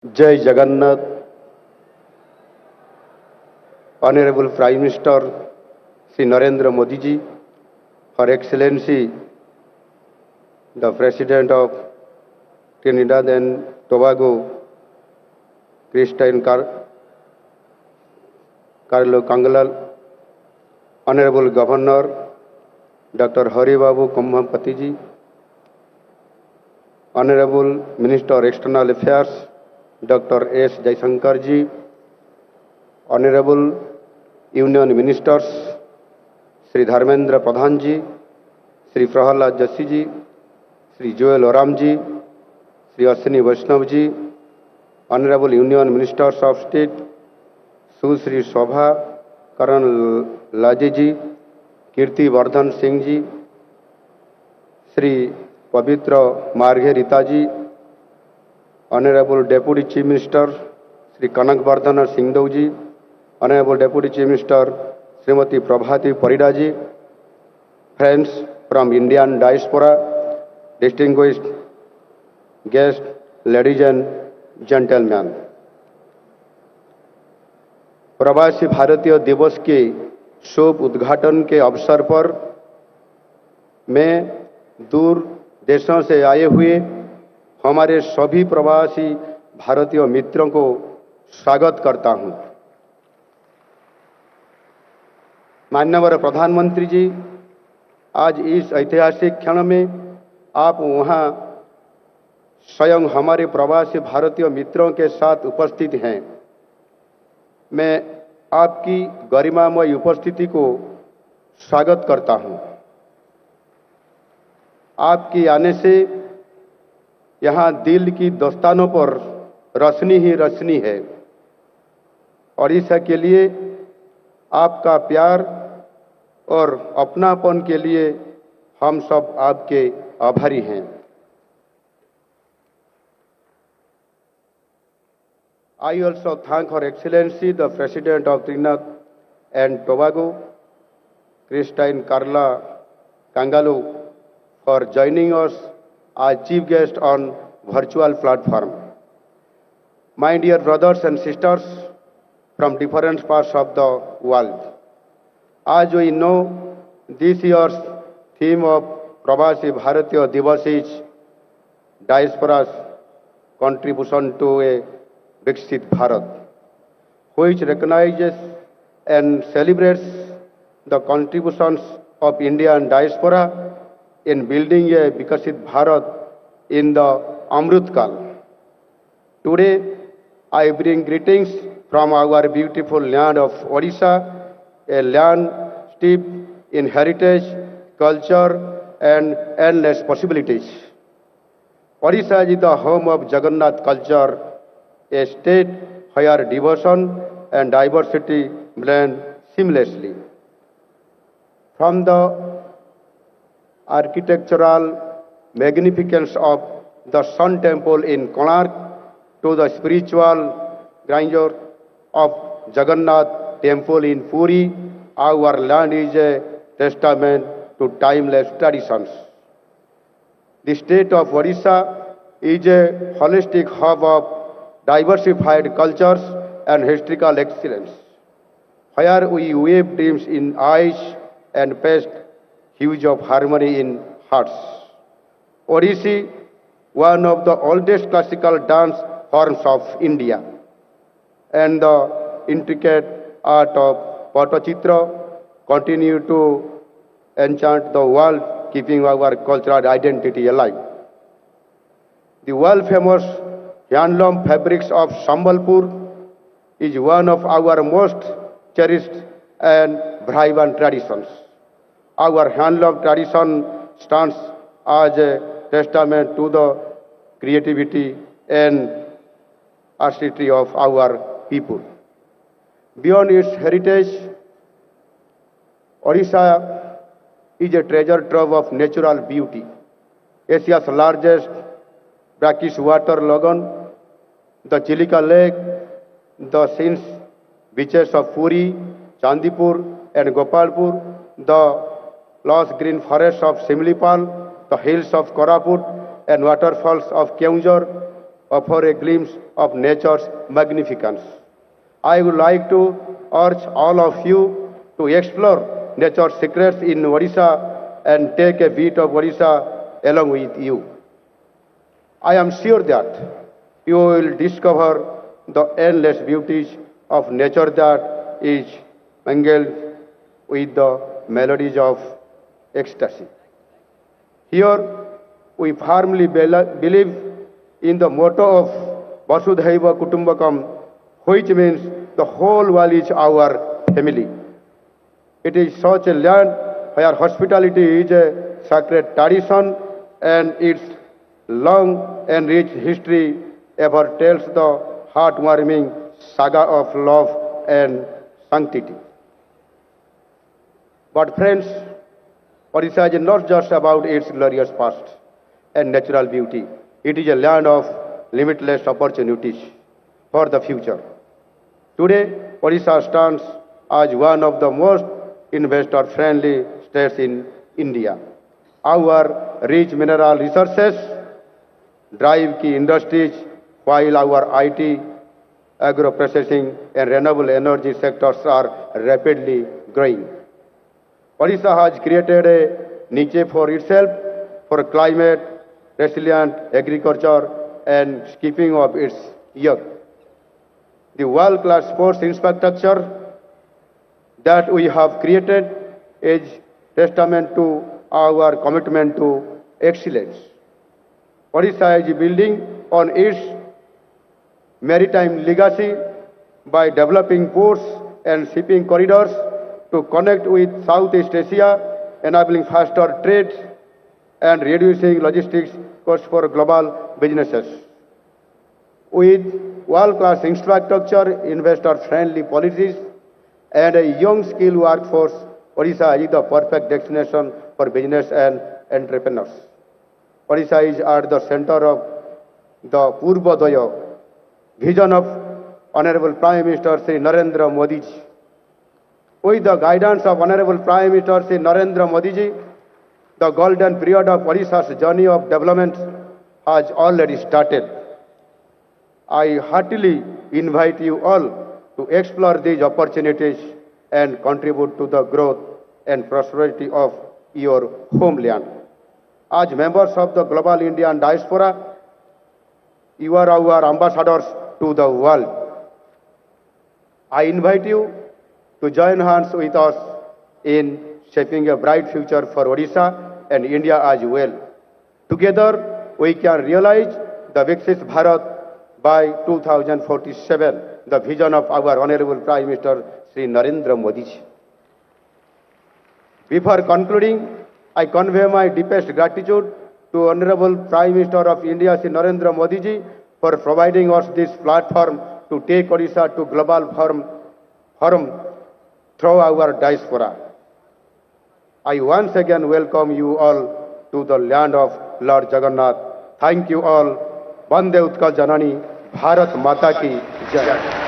जय Jagannath. Honorable Prime Minister Sri Narendra Modi ji, Her Excellency the President of Trinidad and Tobago, Christine Carlo Kangalal, Honorable Governor Dr. Hari Babu Kumbhampati ji, Honorable Minister External Affairs Dr. S. Jaishankar ji, Honorable Union Ministers Sri Dharmendra Pradhan ji, Sri Prahalad Joshi ji, Sri Joel Oram ji, Sri Ashwini Vaishnav ji, Honorable Union Ministers of State Sri Shobha Karan Laje ji, Kirti Vardhan Singh ji, Sri Pavitra Marghe Rita ji, Honorable Deputy Chief Minister Sri Kanak Vardhana Singhdeu ji, Honorable Deputy Chief Minister Srimati Prabhati Parida ji, friends from Indian diaspora, distinguished guests, ladies and gentlemen. प्रवासी भारतीय दिवस के शुभ उद्घाटन के अवसर पर मैं दूर देशों से आए हुए हमारे सभी प्रवासी भारतीय मित्रों को स्वागत करता हूं। माननीय प्रधानमंत्री जी, आज इस ऐतिहासिक क्षण में आप वहां स्वयं हमारे प्रवासी भारतीय मित्रों के साथ उपस्थित हैं। मैं आपकी गरिमामय उपस्थिति को स्वागत करता हूं। आपके आने से यहाँ दिल की दस्तानों पर रोशनी ही रोशनी है। ओडिशा के लिए आपका प्यार और अपनापन के लिए हम सब आपके आभारी हैं। I also thank Her Excellency the President of Trinidad and Tobago, Christine Carla Kangaloo, for joining us as chief guest on virtual platform. My dear brothers and sisters from different parts of the world, as we know, this year's theme of Pravasi Bharatiya Divas is Diaspora's contribution to a Viksit Bharat, which recognizes and celebrates the contributions of Indian diaspora in building a Vikasit Bharat in the Amrit Kal. Today, I bring greetings from our beautiful land of Odisha, a land steeped in heritage, culture, and endless possibilities. Odisha is the home of Jagannath culture, a state where devotion and diversity blend seamlessly. From the architectural magnificence of the Sun Temple in Konark to the spiritual grandeur of Jagannath Temple in Puri, our land is a testament to timeless traditions. The state of Odisha is a holistic hub of diversified cultures and historical excellence, where we weave dreams in eyes and paste hues of harmony in hearts. Odissi, one of the oldest classical dance forms of India, and the intricate art of Patachitra continue to enchant the world, keeping our cultural identity alive. The world-famous handloom fabrics of Sambalpur is one of our most cherished and vibrant traditions. Our handloom tradition stands as a testament to the creativity and artistry of our people. Beyond its heritage, Odisha is a treasure trove of natural beauty. Asia's largest brackish water lagoon, the Chilika Lake, the scenic beaches of Puri, Chandipur, and Gopalpur, the lush green forests of Simlipal, the hills of Koraput, and waterfalls of Keonjhar, offer a glimpse of nature's magnificence. I would like to urge all of you to explore nature's secrets in Odisha and take a bit of Odisha along with you. I am sure that you will discover the endless beauties of nature that is mingled with the melodies of ecstasy. Here, we firmly believe in the motto of Vasudhaiva Kutumbakam, which means the whole world is our family. It is such a land where hospitality is a sacred tradition and its long and rich history ever tells the heartwarming saga of love and sanctity. But friends, Odisha is not just about its glorious past and natural beauty. It is a land of limitless opportunities for the future. Today, Odisha stands as one of the most investor-friendly states in India. Our rich mineral resources drive key industries, while our IT, agro-processing, and renewable energy sectors are rapidly growing. Odisha has created a niche for itself for climate, resilient agriculture, and keeping of its young. The world-class sports infrastructure that we have created is testament to our commitment to excellence. Odisha is building on its maritime legacy by developing ports and shipping corridors to connect with Southeast Asia, enabling faster trade and reducing logistics costs for global businesses. With world-class infrastructure, investor-friendly policies, and a young skilled workforce, Odisha is the perfect destination for business and entrepreneurs. Odisha is at the center of the Purvodaya vision of Honorable Prime Minister Sri Narendra Modi ji. With the guidance of Honorable Prime Minister Sri Narendra Modi ji, the golden period of Odisha's journey of development has already started. I heartily invite you all to explore these opportunities and contribute to the growth and prosperity of your homeland. As members of the global Indian diaspora, you are our ambassadors to the world. I invite you to join hands with us in shaping a bright future for Odisha and India as well. Together, we can realize the Viksit Bharat by 2047, the vision of our Honorable Prime Minister Sri Narendra Modi ji. Before concluding, I convey my deepest gratitude to Honorable Prime Minister of India Sri Narendra Modi ji for providing us this platform to take Odisha to global forum through our diaspora. I once again welcome you all to the land of Lord Jagannath. Thank you all. Vande Utkal Janani, Bharat Mata ki Jai.